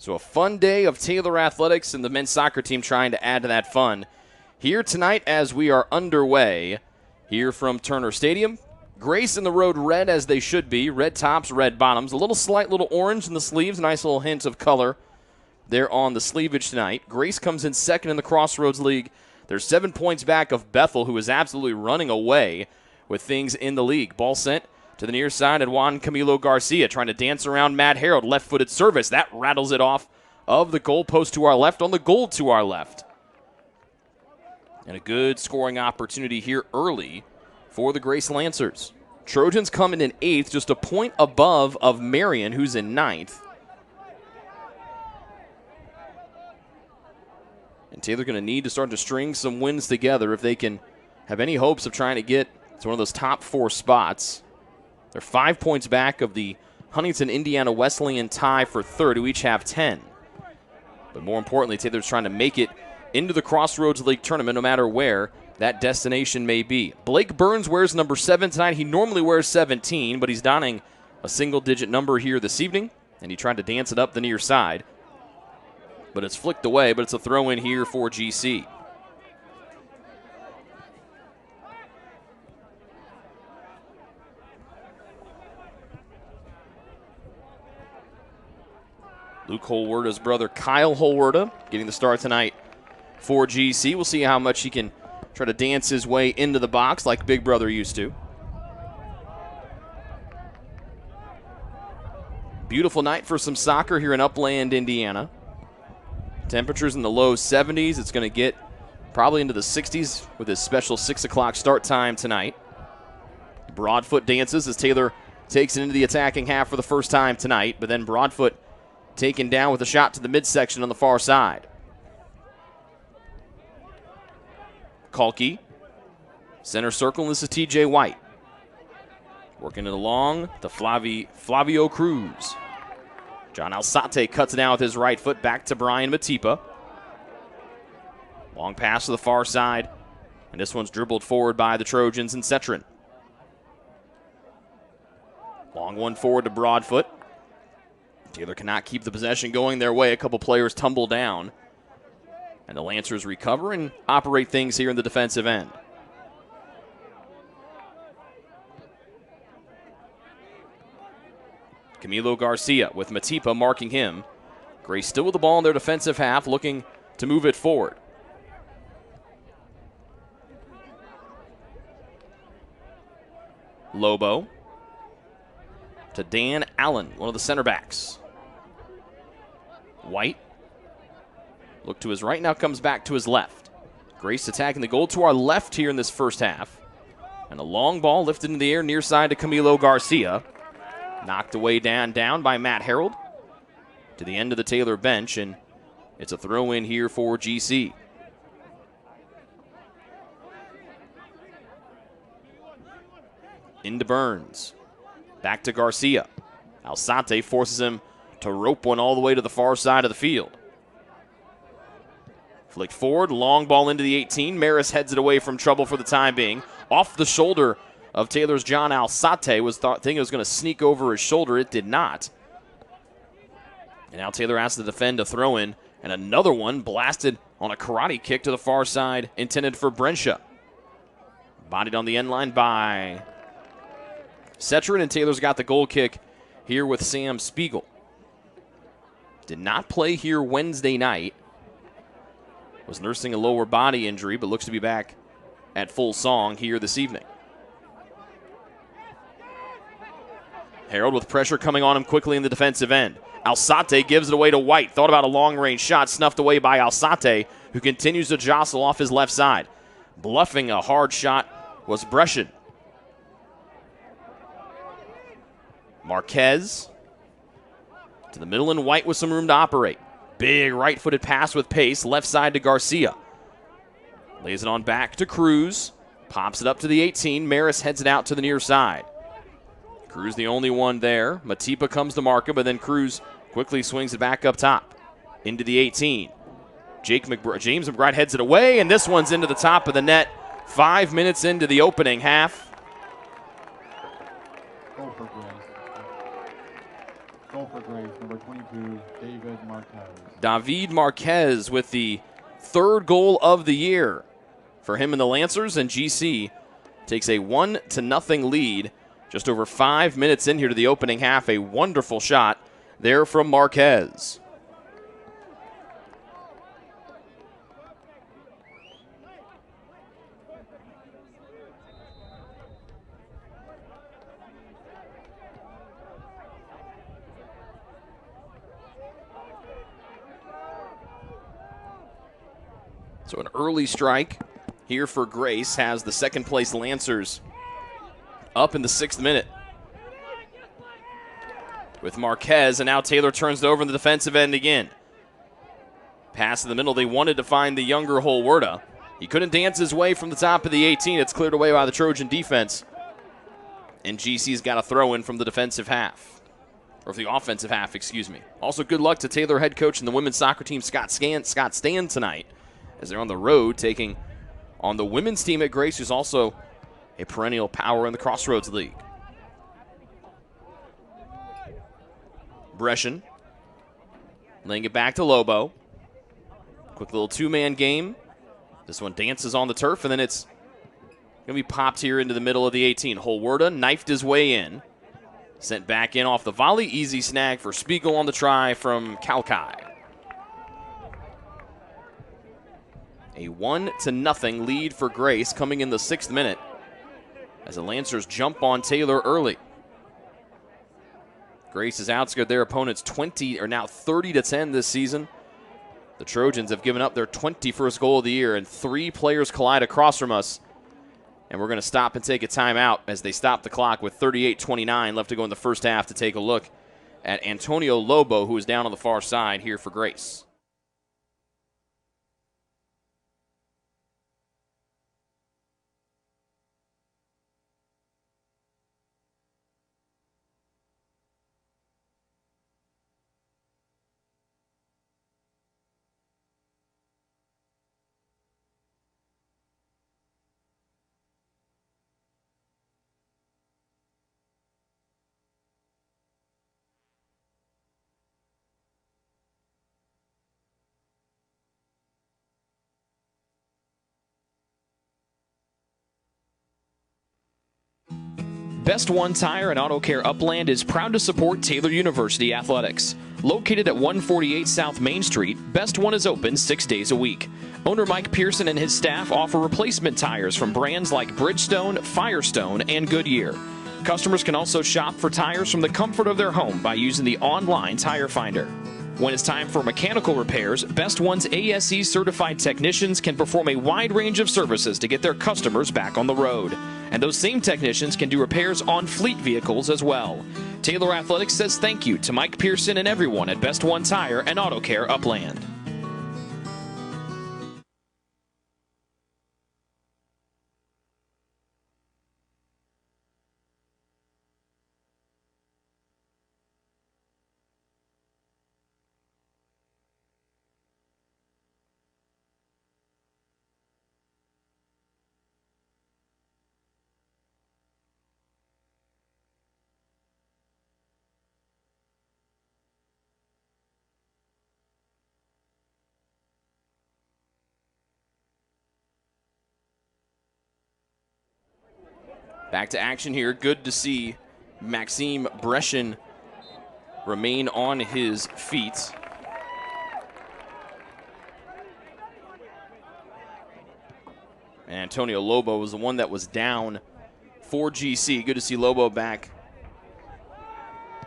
So a fun day of Taylor Athletics and the men's soccer team trying to add to that fun here tonight as we are underway here from Turner Stadium. Grace in the road red as they should be. Red tops, red bottoms. A slight little orange in the sleeves. Nice little hint of color there on the sleevage tonight. Grace comes in second in the Crossroads League. They're 7 points back of Bethel, who is absolutely running away with things in the league. Ball sent to the near side, and Juan Camilo Garcia trying to dance around Matt Harold. Left-footed service. That rattles it off of the goalpost to our left on the goal to our left. And a good scoring opportunity here early for the Grace Lancers. Trojans coming in 8th, just a point above of Marion, who's in 9th. And Taylor going to need to start to string some wins together if they can have any hopes of trying to get to one of those top 4 spots. They're 5 points back of the Huntington Indiana Wesleyan tie for third, who each have 10. But more importantly, Taylor's trying to make it into the Crossroads League tournament no matter where that destination may be. Blake Burns wears number 7 tonight. He normally wears 17, but he's donning a single-digit number here this evening, and he tried to dance it up the near side. But it's flicked away, but it's a throw-in here for GC. Luke Holwerda's brother, Kyle Holwerda, getting the start tonight for GC. We'll see how much he can try to dance his way into the box like Big Brother used to. Beautiful night for some soccer here in Upland, Indiana. Temperatures in the low 70s. It's going to get probably into the 60s with his special 6 o'clock start time tonight. Broadfoot dances as Taylor takes it into the attacking half for the first time tonight, but then Broadfoot taken down with a shot to the midsection on the far side. Kalki, center circle, and this is TJ White. Working it along to Flavio Cruz. John Alzate cuts it down with his right foot back to Brian Matipa. Long pass to the far side, and this one's dribbled forward by the Trojans and Cetrin. Long one forward to Broadfoot. Taylor cannot keep the possession going their way. A couple players tumble down. And the Lancers recover and operate things here in the defensive end. Camilo Garcia with Matipa marking him. Grace still with the ball in their defensive half, looking to move it forward. Lobo to Dan Allen, one of the center backs. White, look to his right, now comes back to his left. Grace attacking the goal to our left here in this first half. And a long ball lifted in the air near side to Camilo Garcia. Knocked away down by Matt Harold to the end of the Taylor bench, and it's a throw-in here for GC. Into Burns. Back to Garcia. Alzate forces him to rope one all the way to the far side of the field. Flicked forward, long ball into the 18. Maris heads it away from trouble for the time being. Off the shoulder of Taylor's John Alzate. Thinking it was going to sneak over his shoulder. It did not. And now Taylor has to defend a throw-in. And another one blasted on a karate kick to the far side, intended for Brenshaw. Bodied on the end line by Cetrin, and Taylor's got the goal kick here with Sam Spiegel. Did not play here Wednesday night. Was nursing a lower body injury, but looks to be back at full song here this evening. Harold with pressure coming on him quickly in the defensive end. Alzate gives it away to White. Thought about a long-range shot, snuffed away by Alzate, who continues to jostle off his left side. Bluffing a hard shot was Brescian. Marquez to the middle, and White with some room to operate. Big right-footed pass with pace, left side to Garcia. Lays it on back to Cruz. Pops it up to the 18. Maris heads it out to the near side. Cruz the only one there. Matipa comes to mark him, but then Cruz quickly swings it back up top. Into the 18. James McBride heads it away, and this one's into the top of the net. 5 minutes into the opening half. Goal for Grace, number 24. to David Marquez. David Marquez with the third goal of the year for him and the Lancers, and GC takes a 1-0 lead just over 5 minutes in here to the opening half. A wonderful shot there from Marquez. So an early strike here for Grace has the second place Lancers up in the 6th minute with Marquez, and now Taylor turns it over in the defensive end again. Pass in the middle. They wanted to find the younger Holwerda. He couldn't dance his way from the top of the 18. It's cleared away by the Trojan defense. And GC's got a throw in from the defensive half. Or the offensive half, excuse me. Also, good luck to Taylor head coach and the women's soccer team, Scott Stan, tonight, as they're on the road taking on the women's team at Grace, who's also a perennial power in the Crossroads League. Brescian laying it back to Lobo. Quick little two-man game. This one dances on the turf, and then it's going to be popped here into the middle of the 18. Holwerda knifed his way in. Sent back in off the volley. Easy snag for Spiegel on the try from Kalkai. A 1-0 lead for Grace coming in the 6th minute as the Lancers jump on Taylor early. Grace has outscored their opponents 30-10 this season. The Trojans have given up their 21st goal of the year, and 3 players collide across from us. And we're going to stop and take a timeout as they stop the clock with 38:29 left to go in the first half to take a look at Antonio Lobo, who is down on the far side here for Grace. Best One Tire and Auto Care Upland is proud to support Taylor University Athletics. Located at 148 South Main Street, Best One is open 6 days a week. Owner Mike Pearson and his staff offer replacement tires from brands like Bridgestone, Firestone, and Goodyear. Customers can also shop for tires from the comfort of their home by using the online tire finder. When it's time for mechanical repairs, Best One's ASE certified technicians can perform a wide range of services to get their customers back on the road. And those same technicians can do repairs on fleet vehicles as well. Taylor Athletics says thank you to Mike Pearson and everyone at Best One Tire and Auto Care Upland. Back to action here. Good to see Maxime Brescian remain on his feet. And Antonio Lobo was the one that was down for GC. Good to see Lobo back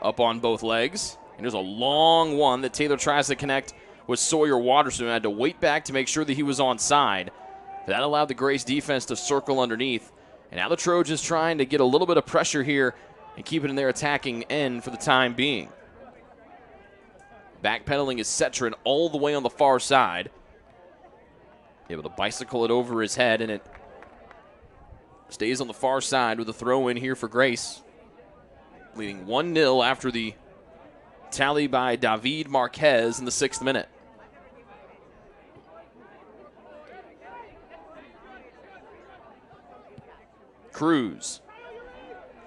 up on both legs. And there's a long one that Taylor tries to connect with Sawyer Waterstone. Had to wait back to make sure that he was onside. That allowed the Grace defense to circle underneath. And now the Trojans trying to get a little bit of pressure here and keep it in their attacking end for the time being. Backpedaling is Cetrin all the way on the far side. Able to bicycle it over his head, and it stays on the far side with a throw in here for Grace. Leading 1-0 after the tally by David Marquez in the 6th minute. Cruz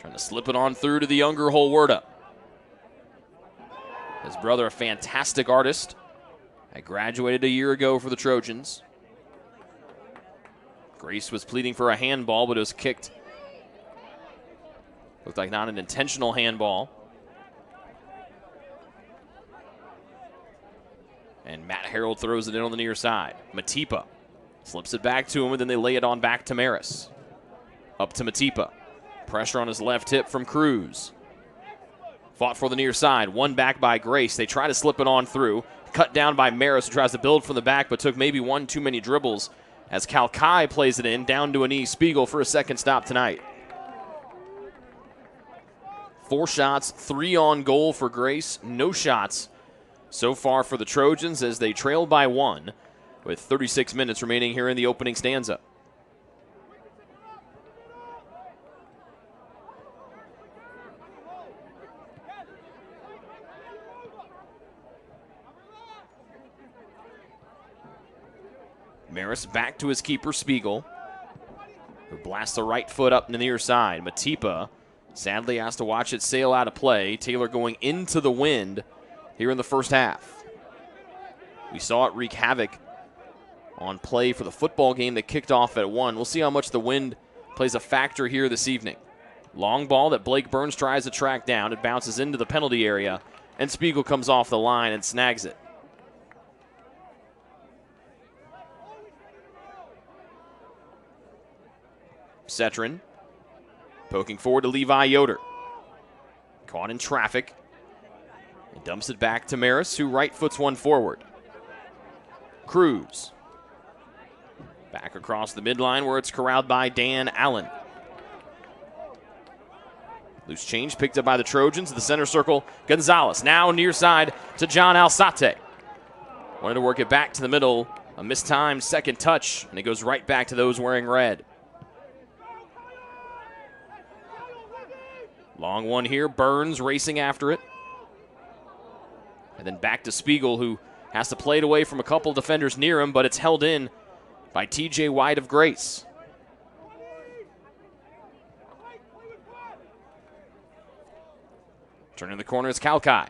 trying to slip it on through to the younger Holwerda. His brother, a fantastic artist. I graduated a year ago for the Trojans. Grace was pleading for a handball, but it was kicked. Looked like not an intentional handball. And Matt Harold throws it in on the near side. Matipa slips it back to him, and then they lay it on back to Maris. Up to Matipa. Pressure on his left hip from Cruz. Fought for the near side. One back by Grace. They try to slip it on through. Cut down by Maris, who tries to build from the back, but took maybe one too many dribbles as Kalkai plays it in, down to a knee. Spiegel for a second stop tonight. 4 shots, 3 on goal for Grace. No shots so far for the Trojans as they trail by 1 with 36 minutes remaining here in the opening stanza. Maris back to his keeper, Spiegel, who blasts the right foot up in the near side. Matipa sadly has to watch it sail out of play. Taylor going into the wind here in the first half. We saw it wreak havoc on play for the football game that kicked off at 1. We'll see how much the wind plays a factor here this evening. Long ball that Blake Burns tries to track down. It bounces into the penalty area, and Spiegel comes off the line and snags it. Cetrin poking forward to Levi Yoder. Caught in traffic. He dumps it back to Maris, who right foots one forward. Cruz. Back across the midline where it's corralled by Dan Allen. Loose change picked up by the Trojans to the center circle. Gonzalez now near side to John Alzate. Wanted to work it back to the middle. A mistimed second touch, and it goes right back to those wearing red. Long one here, Burns racing after it. And then back to Spiegel, who has to play it away from a couple defenders near him, but it's held in by TJ White of Grace. Turning the corner is Kalkai.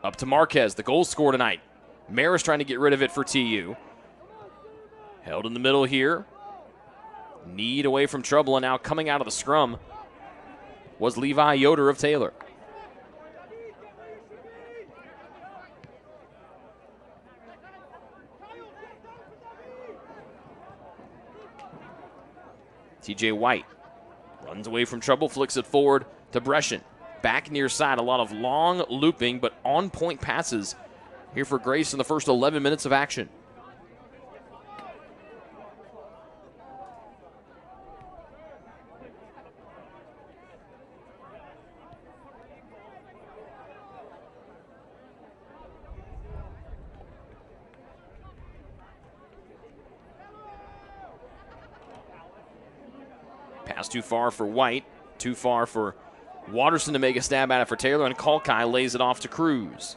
Up to Marquez, the goal scorer tonight. Maris trying to get rid of it for TU. Held in the middle here. Need away from trouble, and now coming out of the scrum was Levi Yoder of Taylor. TJ White runs away from trouble, flicks it forward to Breschen. Back near side, a lot of long looping, but on-point passes here for Grace in the first 11 minutes of action. Pass too far for White, too far for Watterson to make a stab at it for Taylor, and Kalkai lays it off to Cruz.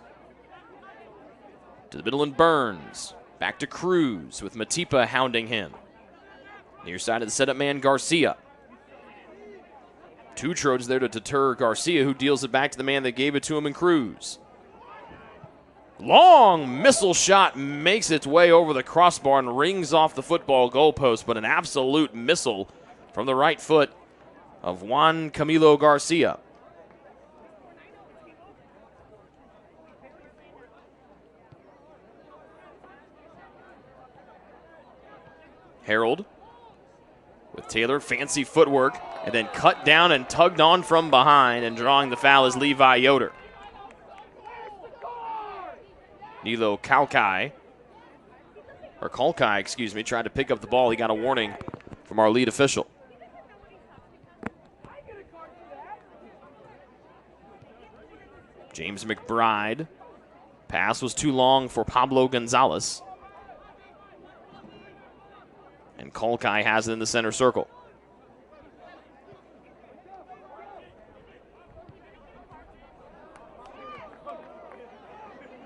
To the middle and Burns. Back to Cruz with Matipa hounding him. Near side of the setup man, Garcia. 2 Trojans there to deter Garcia, who deals it back to the man that gave it to him in Cruz. Long missile shot makes its way over the crossbar and rings off the football goalpost, but an absolute missile from the right foot of Juan Camilo Garcia. Harold with Taylor, fancy footwork, and then cut down and tugged on from behind, and drawing the foul is Levi Yoder. Nilo Kalkai, tried to pick up the ball. He got a warning from our lead official. James McBride. Pass was too long for Pablo Gonzalez. And Kalkai has it in the center circle.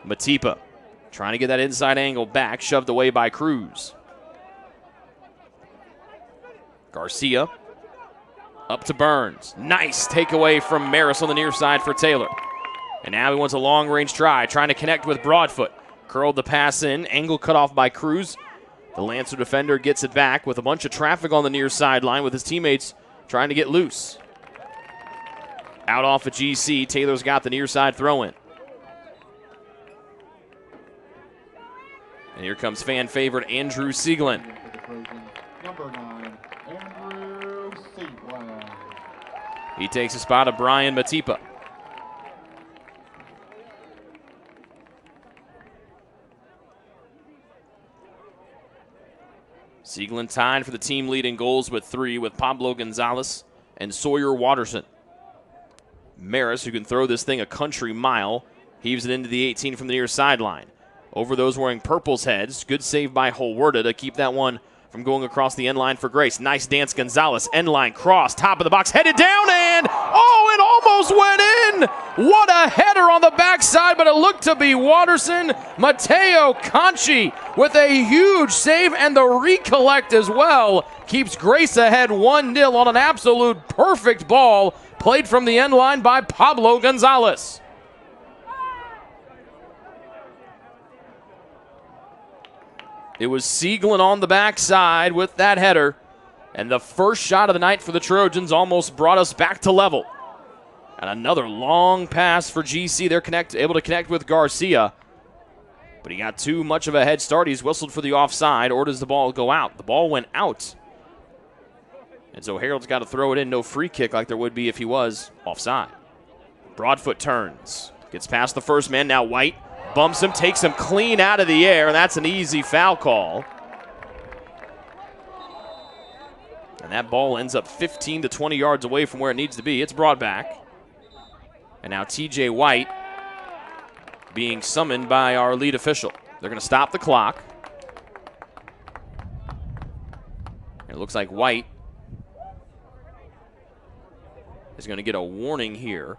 Matipa trying to get that inside angle back, shoved away by Cruz. Garcia up to Burns. Nice takeaway from Maris on the near side for Taylor. And now he wants a long-range try, trying to connect with Broadfoot. Curled the pass in, angle cut off by Cruz. The Lancer defender gets it back with a bunch of traffic on the near sideline with his teammates trying to get loose. Out off of GC, Taylor's got the near side throw in. And here comes fan favorite Andrew Sieglin. Number 9, Andrew Sieglin. He takes a spot of Brian Matipa. Sieglin tied for the team lead in goals with 3 with Pablo Gonzalez and Sawyer Watterson. Maris, who can throw this thing a country mile, heaves it into the 18 from the near sideline. Over those wearing purple's heads. Good save by Holwerda to keep that one from going across the end line for Grace. Nice dance, Gonzalez. End line cross, top of the box, headed down, and it almost went in. What a header on the backside, but it looked to be Watterson. Mateo Conchi with a huge save, and the recollect as well keeps Grace ahead 1-0 on an absolute perfect ball played from the end line by Pablo Gonzalez. It was Sieglin on the backside with that header. And the first shot of the night for the Trojans almost brought us back to level. And another long pass for GC. They're able to connect with Garcia. But he got too much of a head start. He's whistled for the offside, or does the ball go out? The ball went out. And so Harold's got to throw it in. No free kick like there would be if he was offside. Broadfoot turns. Gets past the first man. Now White bumps him, takes him clean out of the air, and that's an easy foul call. And that ball ends up 15 to 20 yards away from where it needs to be. It's brought back. And now TJ White being summoned by our lead official. They're going to stop the clock. It looks like White is going to get a warning here.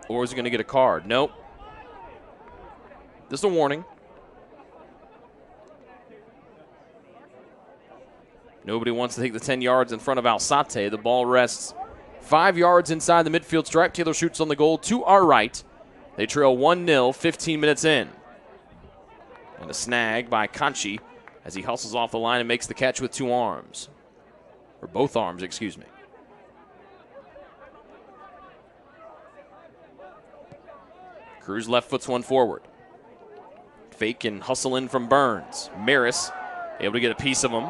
Or is he going to get a card? Nope. This is a warning. Nobody wants to take the 10 yards in front of Alzate. The ball rests 5 yards inside the midfield stripe. Taylor shoots on the goal to our right. They trail 1-0, 15 minutes in. And a snag by Conchi as he hustles off the line and makes the catch with 2 arms. Or both arms, excuse me. Cruz left foots one forward. Fake and hustle in from Burns. Maris able to get a piece of him.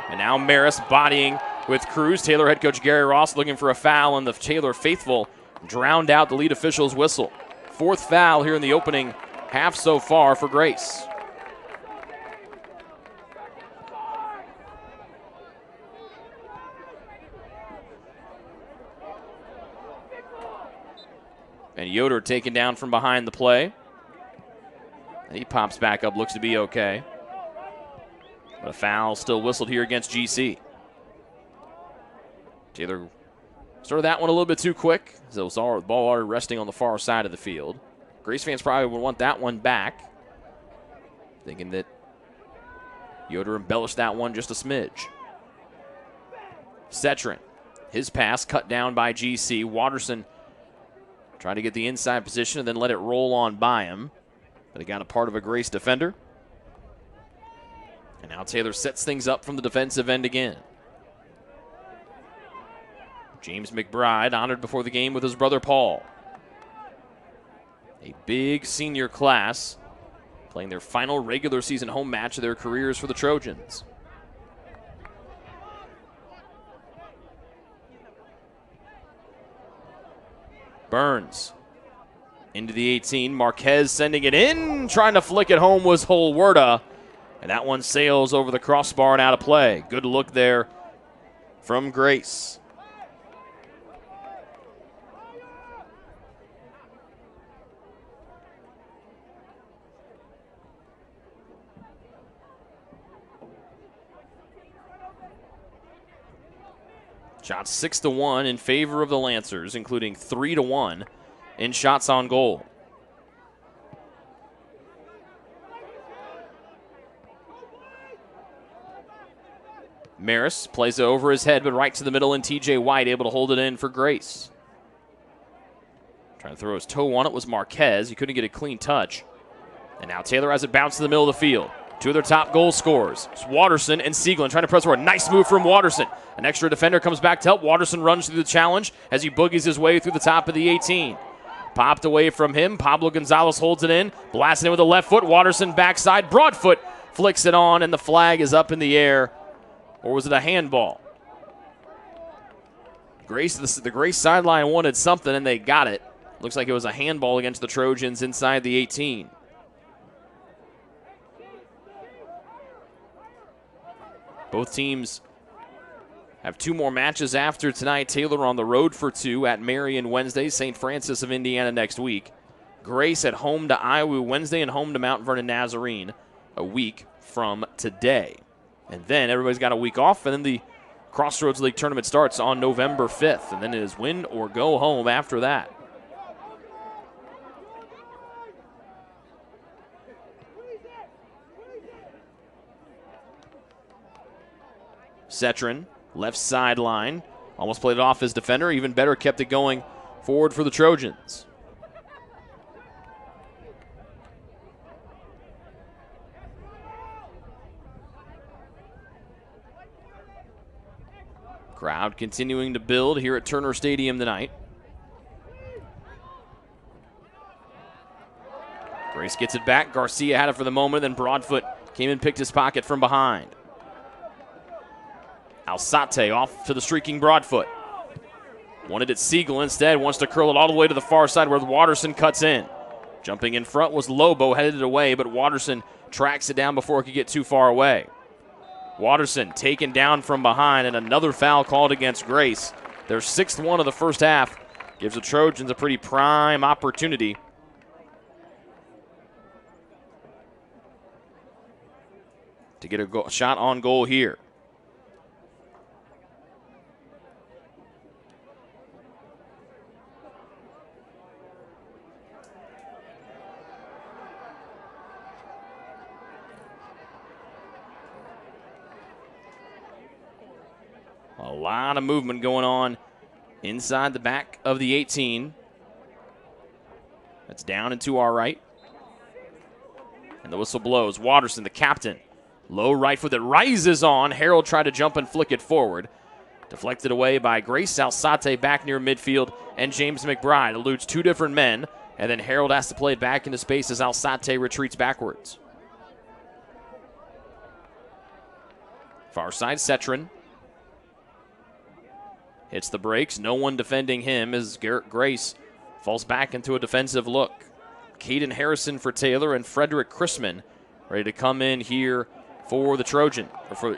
And now Maris bodying with Cruz. Taylor head coach Gary Ross looking for a foul, and the Taylor faithful drowned out the lead official's whistle. 4th foul here in the opening half so far for Grace. And Yoder taken down from behind the play. And he pops back up, looks to be okay. But a foul still whistled here against GC. Taylor started that one a little bit too quick. So it saw the ball already resting on the far side of the field. Grace fans probably would want that one back, thinking that Yoder embellished that one just a smidge. Cetrin, his pass cut down by GC. Watterson trying to get the inside position and then let it roll on by him. But he got a part of a Grace defender. And now Taylor sets things up from the defensive end again. James McBride honored before the game with his brother Paul. A big senior class playing their final regular season home match of their careers for the Trojans. Burns into the 18. Marquez sending it in. Trying to flick it home was Holwerda. And that one sails over the crossbar and out of play. Good look there from Grace. Shot 6-1 in favor of the Lancers, including 3-1 in shots on goal. Maris plays it over his head, but right to the middle, and TJ White able to hold it in for Grace. Trying to throw his toe on it was Marquez. He couldn't get a clean touch. And now Taylor has it bounced to the middle of the field. Two of their top goal scorers. It's Watterson and Sieglin trying to press forward. Nice move from Watterson. An extra defender comes back to help. Watterson runs through the challenge as he boogies his way through the top of the 18. Popped away from him. Pablo Gonzalez holds it in. Blasting it with a left foot. Watterson backside. Broadfoot flicks it on, and the flag is up in the air. Or was it a handball? The Grace sideline wanted something, and they got it. Looks like it was a handball against the Trojans inside the 18. Both teams have two more matches after tonight. Taylor on the road for two at Marion Wednesday, St. Francis of Indiana next week. Grace at home to Iowa Wednesday and home to Mount Vernon Nazarene a week from today. And then everybody's got a week off, and then the Crossroads League tournament starts on November 5th. And then it is win or go home after that. Cetron, left sideline, almost played it off his defender. Even better, kept it going forward for the Trojans. Crowd continuing to build here at Turner Stadium tonight. Grace gets it back. Garcia had it for the moment, then Broadfoot came and picked his pocket from behind. Alzate off to the streaking Broadfoot. Wanted it Siegel instead, wants to curl it all the way to the far side where Watterson cuts in. Jumping in front was Lobo, headed it away, but Watterson tracks it down before it could get too far away. Watterson taken down from behind, and another foul called against Grace. Their sixth one of the first half gives the Trojans a pretty prime opportunity to get a shot on goal here. A lot of movement going on inside the back of the 18. That's down and to our right. And the whistle blows. Watterson, the captain. Low right foot that rises on. Harold tried to jump and flick it forward. Deflected away by Grace Alzate back near midfield. And James McBride eludes two different men. And then Harold has to play it back into space as Alzate retreats backwards. Far side, Cetron. Hits the brakes. No one defending him as Garrett Grace falls back into a defensive look. Caden Harrison for Taylor and Frederick Chrisman ready to come in here for the Trojan. Or for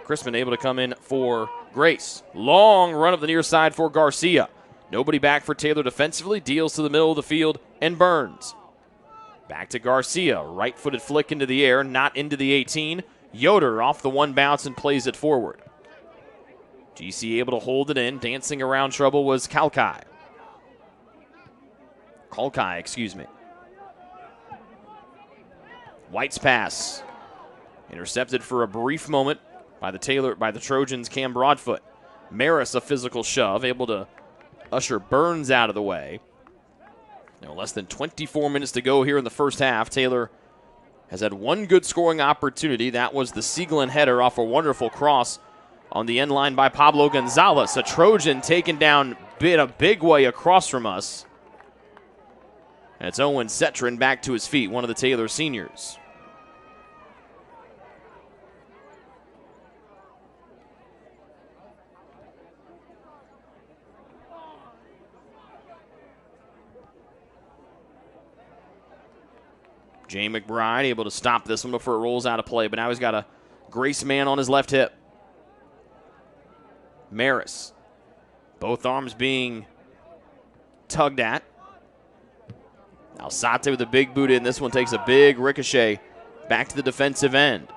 Chrisman able to come in for Grace. Long run up the near side for Garcia. Nobody back for Taylor defensively. Deals to the middle of the field and Burns. Back to Garcia. Right-footed flick into the air. Not into the 18. Yoder off the one bounce and plays it forward. GC able to hold it in. Dancing around trouble was Kalkai, excuse me. White's pass. Intercepted for a brief moment by the Trojans' Cam Broadfoot. Maris a physical shove, able to usher Burns out of the way. Now less than 24 minutes to go here in the first half. Taylor has had one good scoring opportunity. That was the Sieglin header off a wonderful cross on the end line by Pablo Gonzalez. A Trojan taken down a big way across from us. And it's Owen Cetron back to his feet, one of the Taylor seniors. Jay McBride able to stop this one before it rolls out of play, but now he's got a Grace man on his left hip. Maris. Both arms being tugged at. Alzate with a big boot in. This one takes a big ricochet back to the defensive end.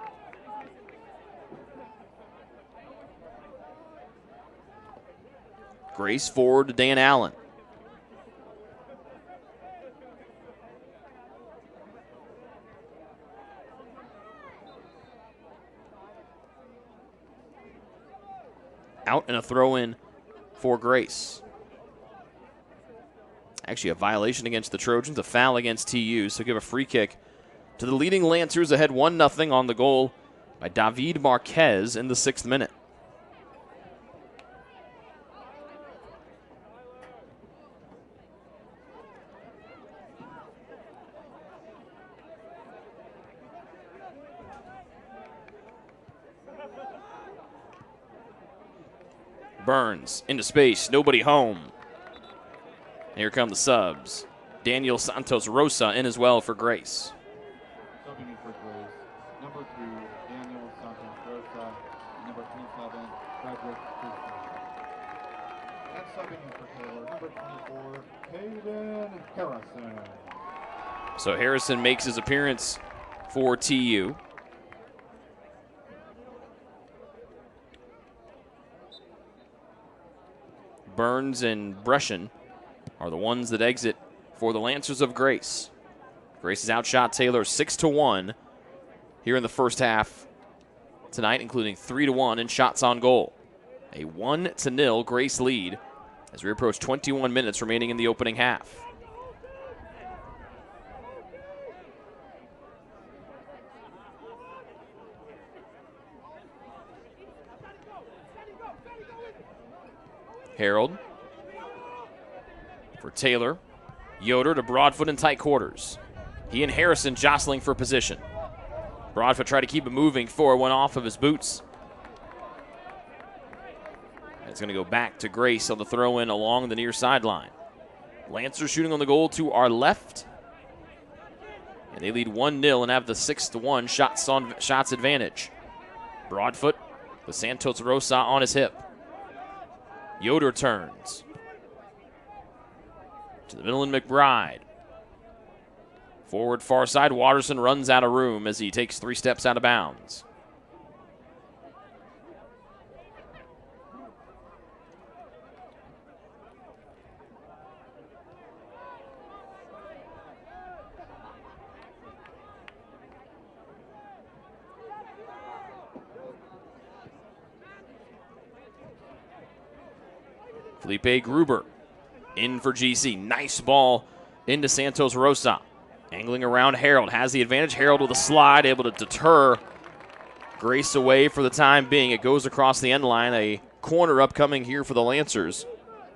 Grace forward to Dan Allen. and a throw in for Grace. Actually, a violation against the Trojans, a foul against TU, so give a free kick to the leading Lancers, ahead 1-0 on the goal by David Marquez in the 6th minute. Burns into space, nobody home. Here come the subs. Daniel Santos Rosa in as well for Grace. Subbing in for Grace, number 2, Daniel Santos Rosa, number 27, Frederick Christian. And subbing in for Taylor, number 24, Hayden Harrison. So Harrison makes his appearance for TU. Burns and Brescian are the ones that exit for the Lancers of Grace. Grace has outshot Taylor 6-1 here in the first half tonight, including 3-1 in shots on goal. A 1-0 Grace lead as we approach 21 minutes remaining in the opening half. Harold for Taylor. Yoder to Broadfoot in tight quarters. He and Harrison jostling for position. Broadfoot tried to keep it moving forward, went off of his boots. It's going to go back to Grace on the throw-in along the near sideline. Lancers shooting on the goal to our left. And they lead 1-0 and have the 6-1 shots advantage. Broadfoot with Santos Rosa on his hip. Yoder turns to the middle and McBride. Forward far side, Watterson runs out of room as he takes 3 steps out of bounds. Felipe Gruber in for GC. Nice ball into Santos Rosa. Angling around Harold. Has the advantage. Harold with a slide, able to deter Grace away for the time being. It goes across the end line. A corner upcoming here for the Lancers.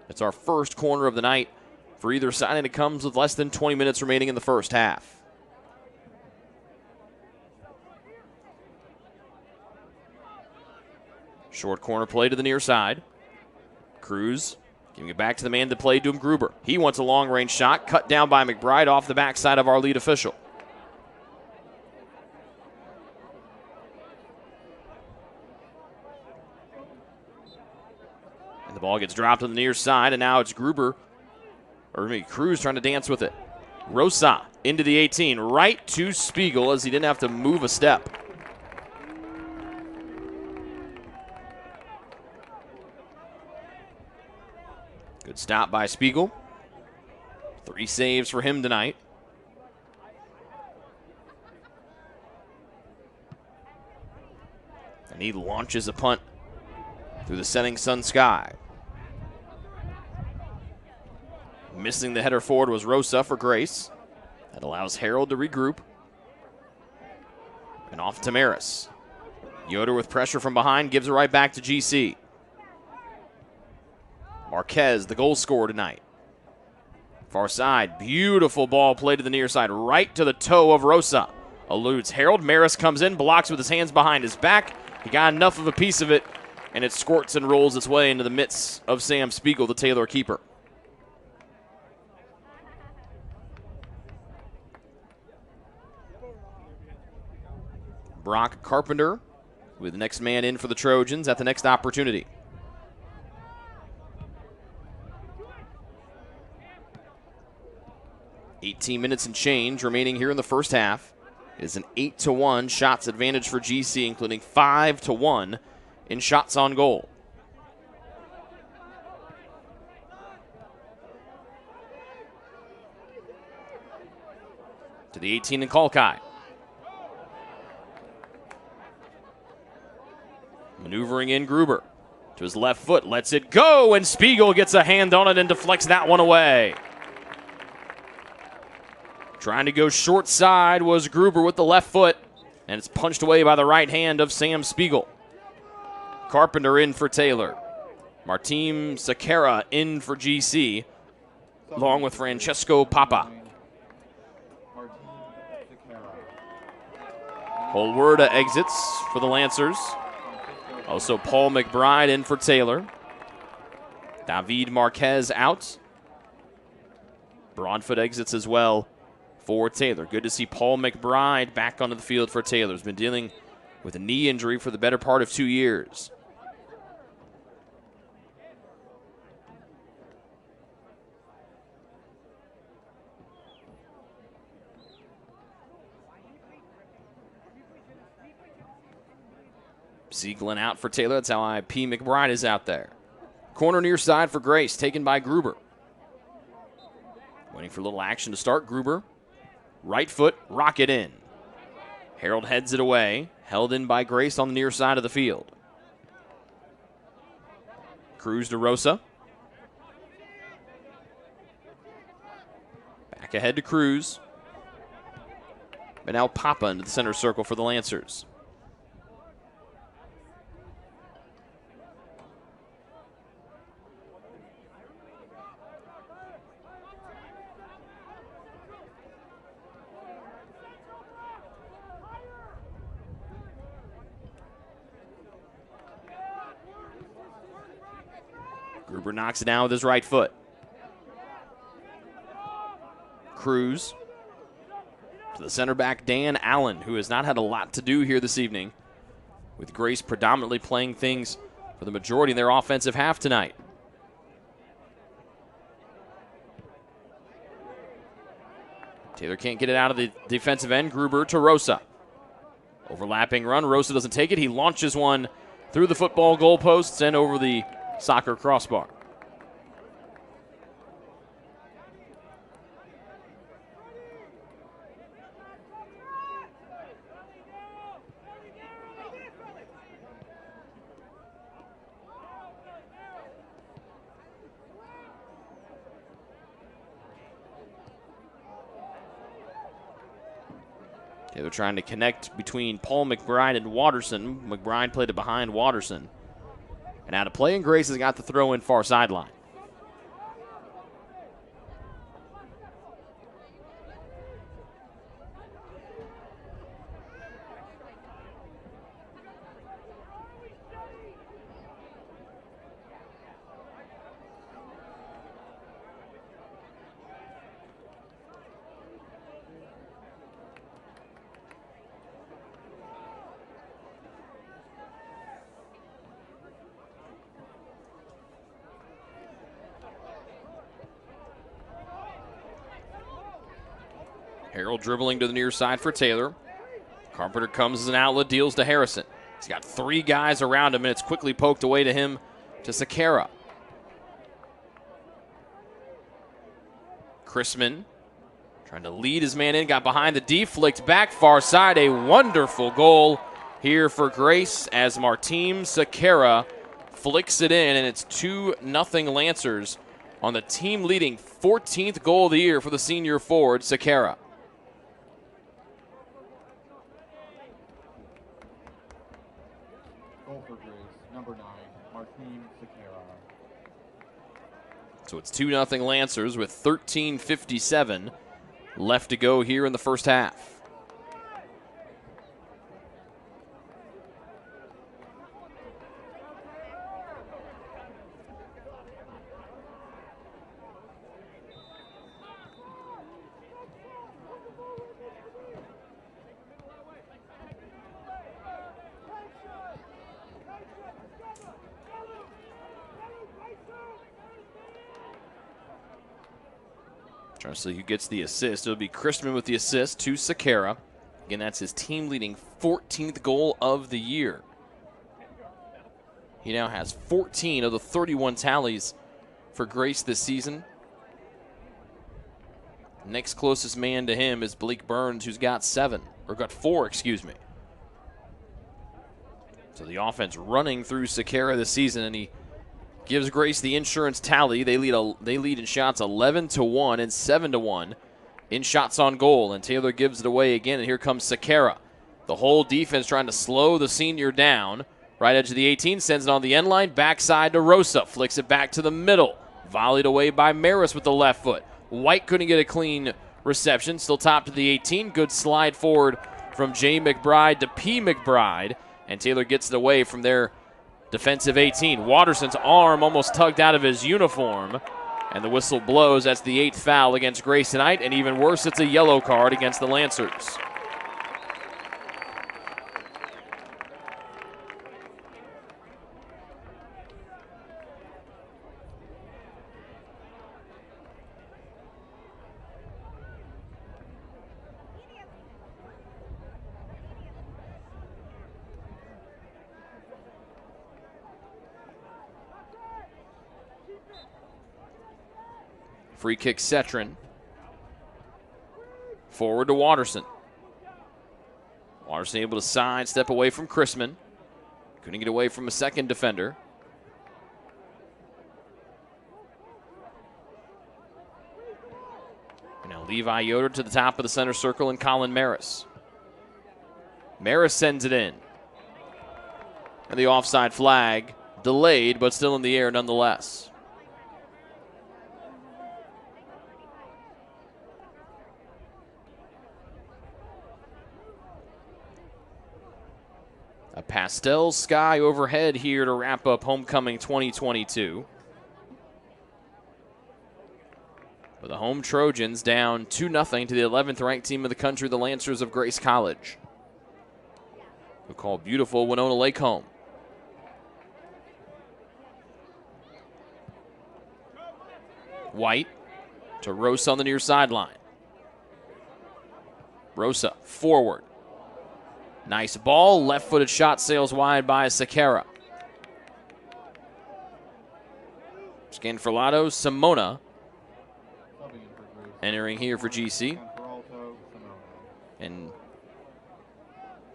It's our first corner of the night for either side, and it comes with less than 20 minutes remaining in the first half. Short corner play to the near side. Cruz giving it back to the man that played to him, Gruber. He wants a long-range shot, cut down by McBride off the backside of our lead official. And the ball gets dropped on the near side, and now it's Cruz trying to dance with it. Rosa into the 18, right to Spiegel as he didn't have to move a step. Good stop by Spiegel. 3 saves for him tonight. And he launches a punt through the setting sun sky. Missing the header forward was Rosa for Grace. That allows Harold to regroup. And off to Maris. Yoder with pressure from behind gives it right back to GC. Marquez, the goal scorer tonight. Far side, beautiful ball played to the near side, right to the toe of Rosa. Eludes Harold. Maris comes in, blocks with his hands behind his back. He got enough of a piece of it, and it squirts and rolls its way into the midst of Sam Spiegel, the Taylor keeper. Brock Carpenter with the next man in for the Trojans at the next opportunity. $18 minutes and change remaining here in the first half. It is an 8-1 shots advantage for GC, including 5-1 in shots on goal. To the 18 in Kalkai. Maneuvering in Gruber. To his left foot, lets it go, and Spiegel gets a hand on it and deflects that one away. Trying to go short side was Gruber with the left foot, and it's punched away by the right hand of Sam Spiegel. Carpenter in for Taylor. Martim Sequeira in for GC, along with Francesco Papa. Holwerda exits for the Lancers. Also Paul McBride in for Taylor. David Marquez out. Broadfoot exits as well for Taylor. Good to see Paul McBride back onto the field for Taylor. He's been dealing with a knee injury for the better part of 2 years. Sieglin out for Taylor. That's how P. McBride is out there. Corner near side for Grace, taken by Gruber. Waiting for a little action to start. Gruber, right foot, rocket in. Harold heads it away, held in by Grace on the near side of the field. Cruz to Rosa. Back ahead to Cruz. But now Papa into the center circle for the Lancers. Gruber knocks it down with his right foot. Cruz to the center back, Dan Allen, who has not had a lot to do here this evening, with Grace predominantly playing things for the majority in their offensive half tonight. Taylor can't get it out of the defensive end. Gruber to Rosa. Overlapping run. Rosa doesn't take it. He launches one through the football goalposts and over the soccer crossbar. Okay, they're trying to connect between Paul McBride and Watterson. McBride played it behind Watterson. And out of play, and Grace has got the throw in far sideline. Harold dribbling to the near side for Taylor. Carpenter comes as an outlet, deals to Harrison. He's got three guys around him, and it's quickly poked away to him to Sequeira. Chrisman trying to lead his man in, got behind the D, flicked back far side. A wonderful goal here for Grace as Martim Sequeira flicks it in, and it's 2-0 Lancers on the team leading 14th goal of the year for the senior forward, Sequeira. Goal for Grace, number 9, Martim Sequeira. So it's 2-0 Lancers with 13:57 left to go here in the first half. Trying to see who gets the assist. It'll be Chrisman with the assist to Sequeira. Again, that's his team-leading 14th goal of the year. He now has 14 of the 31 tallies for Grace this season. Next closest man to him is Blake Burns, who's got 4, excuse me. So the offense running through Sakara this season, and he gives Grace the insurance tally. They lead in shots 11-1 and 7-1 in shots on goal, and Taylor gives it away again, and here comes Sakara. The whole defense trying to slow the senior down. Right edge of the 18, sends it on the end line, backside to Rosa, flicks it back to the middle. Volleyed away by Maris with the left foot. White couldn't get a clean reception, still top to the 18. Good slide forward from J. McBride to P. McBride, and Taylor gets it away from their defensive 18. Watterson's arm almost tugged out of his uniform, and the whistle blows. That's the 8th foul against Grace tonight, and even worse, it's a yellow card against the Lancers. Free kick, Cetrin. Forward to Watterson. Watterson able to sidestep away from Chrisman. Couldn't get away from a second defender. Now Levi Yoder to the top of the center circle, and Colin Maris. Maris sends it in. And the offside flag delayed, but still in the air nonetheless. A pastel sky overhead here to wrap up Homecoming 2022. With the home Trojans down 2-0 to the 11th ranked team of the country, the Lancers of Grace College, who call beautiful Winona Lake home. White to Rosa on the near sideline. Rosa forward. Nice ball, left-footed shot sails wide by Sakara. Scanfrolato, Simona entering here for GC. And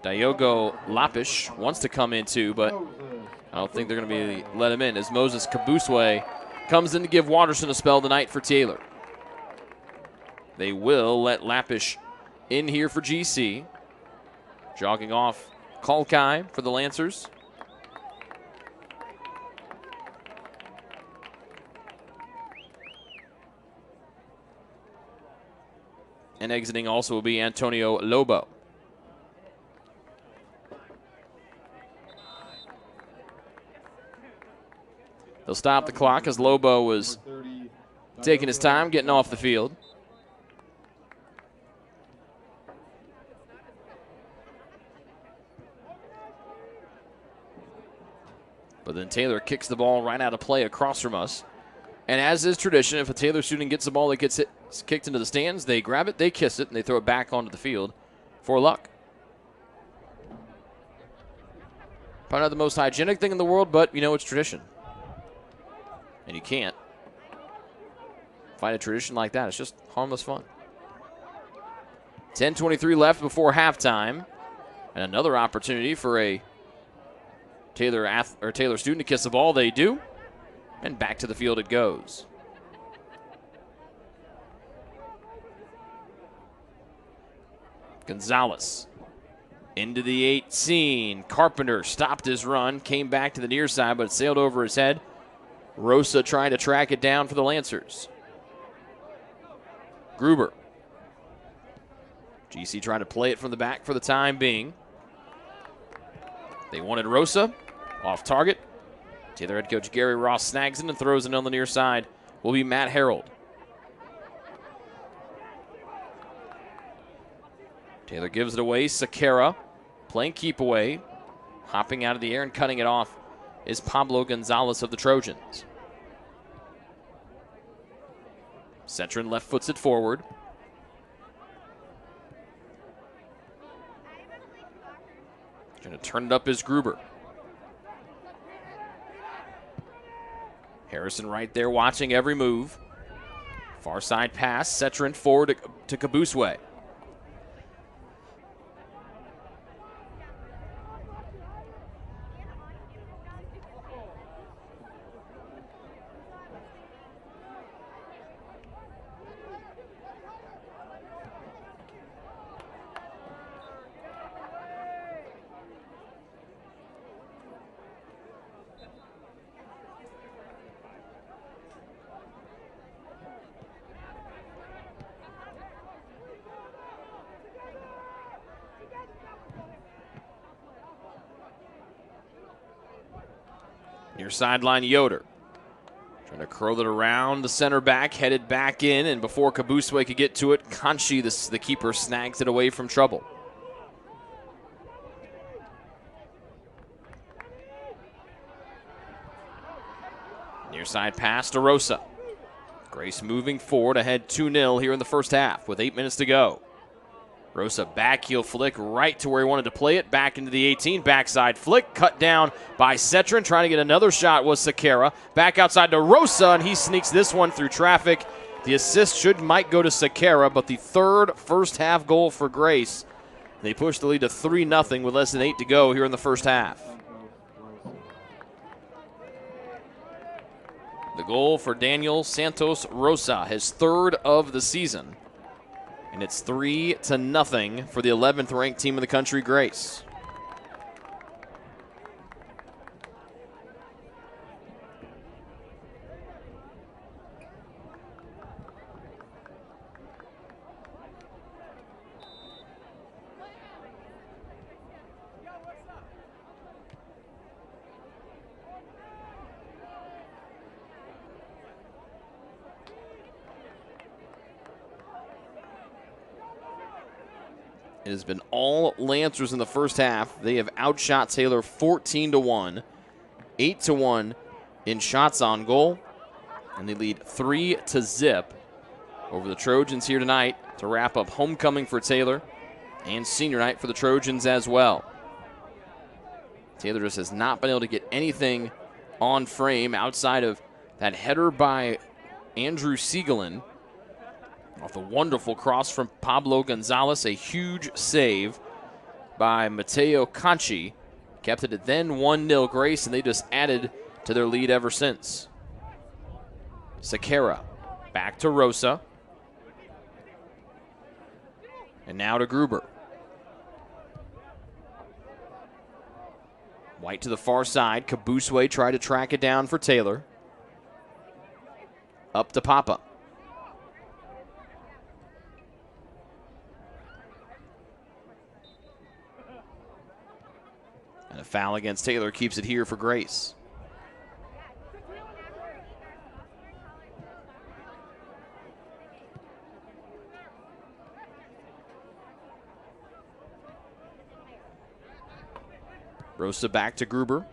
Diogo Lapish wants to come in too, but I don't think they're going to be let him in as Moses Kabuswe comes in to give Watterson a spell tonight for Taylor. They will let Lapish in here for GC. Jogging off Kalkai for the Lancers. And exiting also will be Antonio Lobo. They'll stop the clock as Lobo was taking his time getting off the field. But then Taylor kicks the ball right out of play across from us. And as is tradition, if a Taylor student gets the ball that gets kicked into the stands, they grab it, they kiss it, and they throw it back onto the field for luck. Probably not the most hygienic thing in the world, but, you know, it's tradition. And you can't fight a tradition like that. It's just harmless fun. 10:23 left before halftime. And another opportunity for a Taylor student to kiss the ball. They do. And back to the field it goes. Gonzalez into the 18. Carpenter stopped his run, came back to the near side, but it sailed over his head. Rosa trying to track it down for the Lancers. Gruber. GC trying to play it from the back for the time being. They wanted Rosa. Off target. Taylor head coach Gary Ross snags it and throws it on the near side. Will be Matt Harold. Taylor gives it away. Sakara playing keep away. Hopping out of the air and cutting it off is Pablo Gonzalez of the Trojans. Cetrin left foots it forward. Going to turn it up is Gruber. Harrison right there watching every move. Far side pass. Cetrin forward to Kabuswe. Near sideline, Yoder. Trying to curl it around the center back, headed back in, and before Kabuswe could get to it, Kanchi, the keeper, snags it away from trouble. Near side pass to Rosa. Grace moving forward, ahead 2-0 here in the first half with 8 minutes to go. Rosa back heel flick right to where he wanted to play it, back into the 18, backside flick, cut down by Cetron, trying to get another shot was Sakara. Back outside to Rosa, and he sneaks this one through traffic. The assist might go to Sakara, but the third first half goal for Grace. They push the lead to 3-0 with less than 8 to go here in the first half. The goal for Daniel Santos Rosa, his third of the season. And it's 3-0 for the 11th ranked team in the country, Grace. It has been all Lancers in the first half. They have outshot Taylor 14-1, 8-1 in shots on goal, and they lead 3-0 over the Trojans here tonight to wrap up homecoming for Taylor and senior night for the Trojans as well. Taylor just has not been able to get anything on frame outside of that header by Andrew Siegelin. Off a wonderful cross from Pablo Gonzalez, a huge save by Mateo Kanchi. Kept it at then 1-0 Grace, and they just added to their lead ever since. Sakara back to Rosa. And now to Gruber. White to the far side. Kabuswe tried to track it down for Taylor. Up to Papa. And a foul against Taylor keeps it here for Grace. Rosa back to Gruber.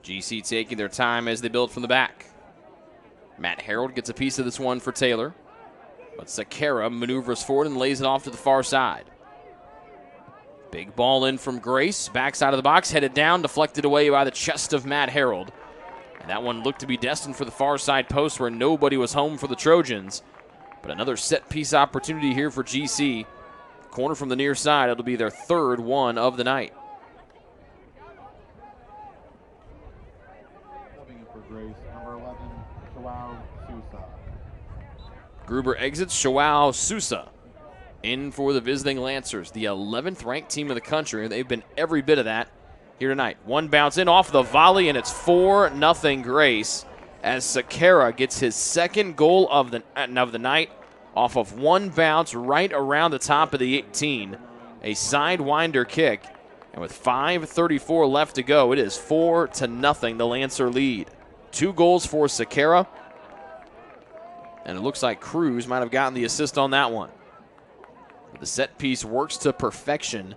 GC taking their time as they build from the back. Matt Harold gets a piece of this one for Taylor. But Sakara maneuvers forward and lays it off to the far side. Big ball in from Grace. Backside of the box, headed down, deflected away by the chest of Matt Harold. And that one looked to be destined for the far side post where nobody was home for the Trojans. But another set piece opportunity here for GC. Corner from the near side. It'll be their third one of the night. For Grace, number 11, Joao Sousa. Gruber exits. Joao Sousa in for the visiting Lancers, the 11th ranked team in the country. They've been every bit of that here tonight. One bounce in off the volley, and it's 4-0 Grace as Sakara gets his second goal of the night off of one bounce right around the top of the 18. A sidewinder kick, and with 5:34 left to go, it is 4-0 the Lancer lead. 2 goals for Sakara, and it looks like Cruz might have gotten the assist on that one. But the set piece works to perfection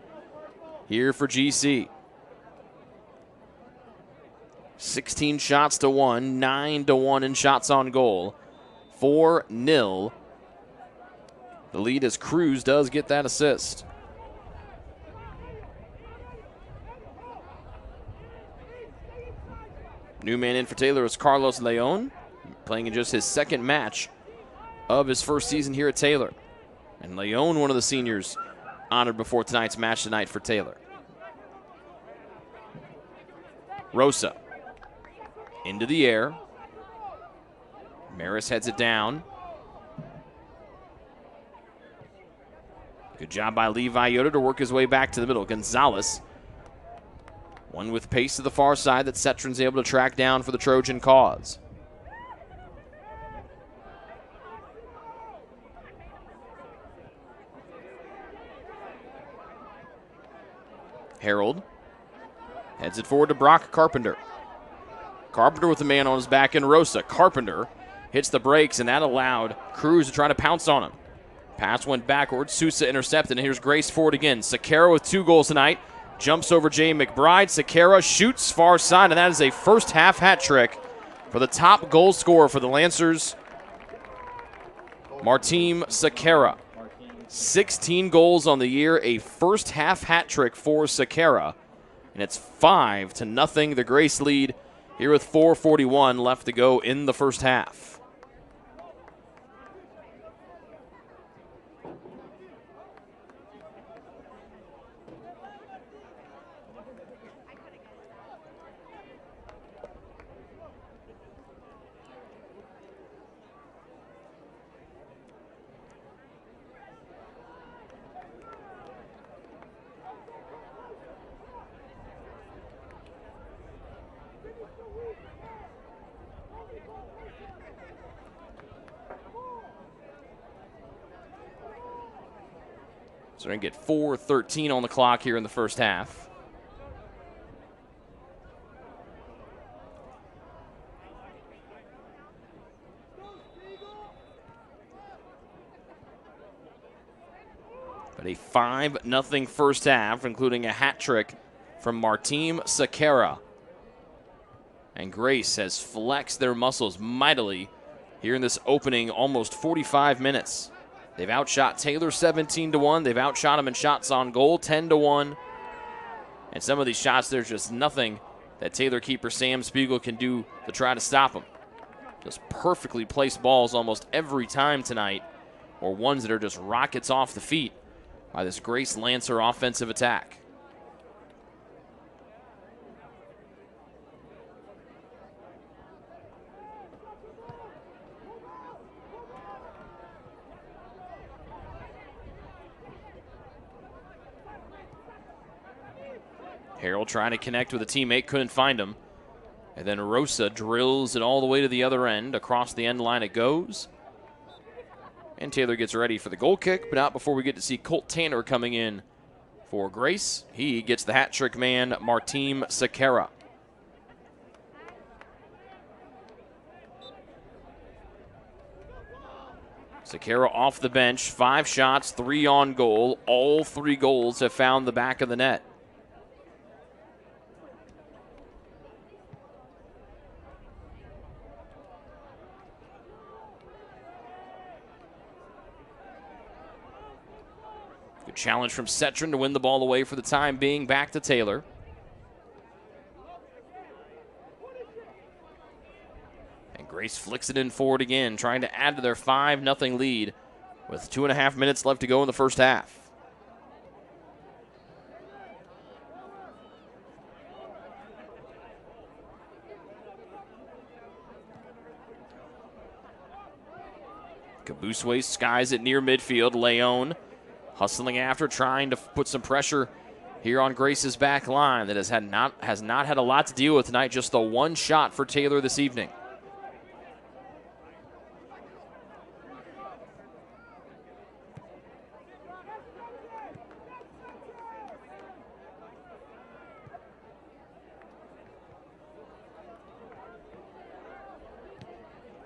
here for GC. 16 shots to 1, 9-1 in shots on goal, 4-0. The lead as Cruz does get that assist. New man in for Taylor is Carlos Leon, playing in just his second match of his first season here at Taylor. And Leon, one of the seniors, honored before tonight's match tonight for Taylor. Rosa into the air. Maris heads it down. Good job by Levi Yoder to work his way back to the middle. Gonzalez, one with pace to the far side that Cetron's able to track down for the Trojan cause. Harold heads it forward to Brock Carpenter. Carpenter with the man on his back in Rosa. Carpenter hits the brakes, and that allowed Cruz to try to pounce on him. Pass went backwards. Sousa intercepted, and here's Grace forward again. Sakara with 2 goals tonight. Jumps over Jay McBride. Sakara shoots far side, and that is a first half hat trick for the top goal scorer for the Lancers, Martim Sakara. 16 goals on the year, a first half hat trick for Sakara. And it's 5-0, the Grace lead here with 4:41 left to go in the first half. So we're going to get 4:13 on the clock here in the first half. But a 5-0 first half, including a hat trick from Martim Sakara. And Grace has flexed their muscles mightily here in this opening almost 45 minutes. They've outshot Taylor 17-1. They've outshot him in shots on goal 10-1. And some of these shots, there's just nothing that Taylor keeper Sam Spiegel can do to try to stop them. Just perfectly placed balls almost every time tonight, or ones that are just rockets off the feet by this Grace Lancer offensive attack. Harold trying to connect with a teammate, couldn't find him. And then Rosa drills it all the way to the other end. Across the end line it goes. And Taylor gets ready for the goal kick, but not before we get to see Colt Tanner coming in for Grace. He gets the hat trick man, Martim Sakara. Sakara off the bench, 5 shots, 3 on goal. All 3 goals have found the back of the net. Good challenge from Setron to win the ball away for the time being. Back to Taylor. And Grace flicks it in forward again, trying to add to their 5-0 lead with 2.5 minutes left to go in the first half. Kabuswe skies it near midfield. Leon hustling after, trying to put some pressure here on Grace's back line that has not had a lot to deal with tonight. Just the 1 shot for Taylor this evening.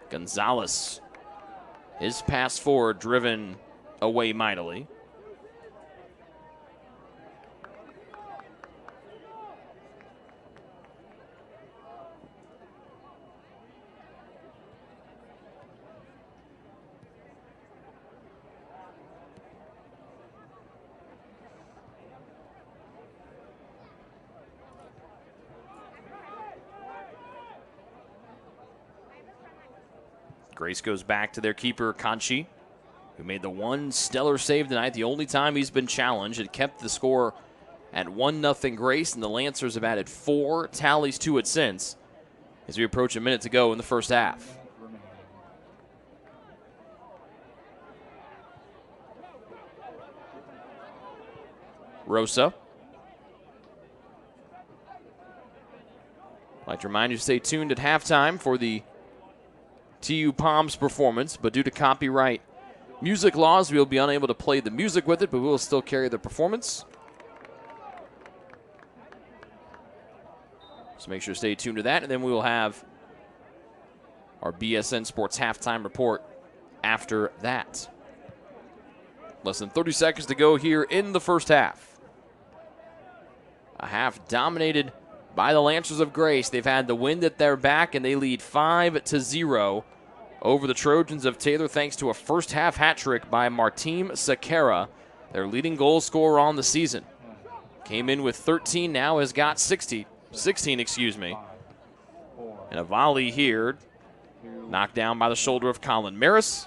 Gonzalez, his pass forward driven away mightily. Grace goes back to their keeper, Conchi, who made the 1 stellar save tonight, the only time he's been challenged. It kept the score at 1-0 Grace, and the Lancers have added 4 tallies to it since as we approach a minute to go in the first half. Rosa. I'd like to remind you to stay tuned at halftime for the TU Palms performance, but due to copyright music laws, we'll be unable to play the music with it, but we will still carry the performance. So make sure to stay tuned to that, and then we will have our BSN Sports halftime report after that. Less than 30 seconds to go here in the first half. A half dominated by the Lancers of Grace. They've had the wind at their back, and they lead 5-0 over the Trojans of Taylor thanks to a first half hat trick by Martim Sakara, their leading goal scorer on the season. Came in with 13, now has got 16, And a volley here, knocked down by the shoulder of Colin Maris.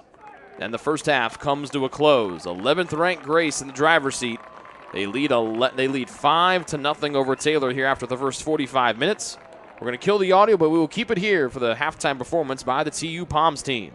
And the first half comes to a close. 11th ranked Grace in the driver's seat. They lead 5-0 over Taylor here after the first 45 minutes. We're going to kill the audio, but we will keep it here for the halftime performance by the TU Palms team.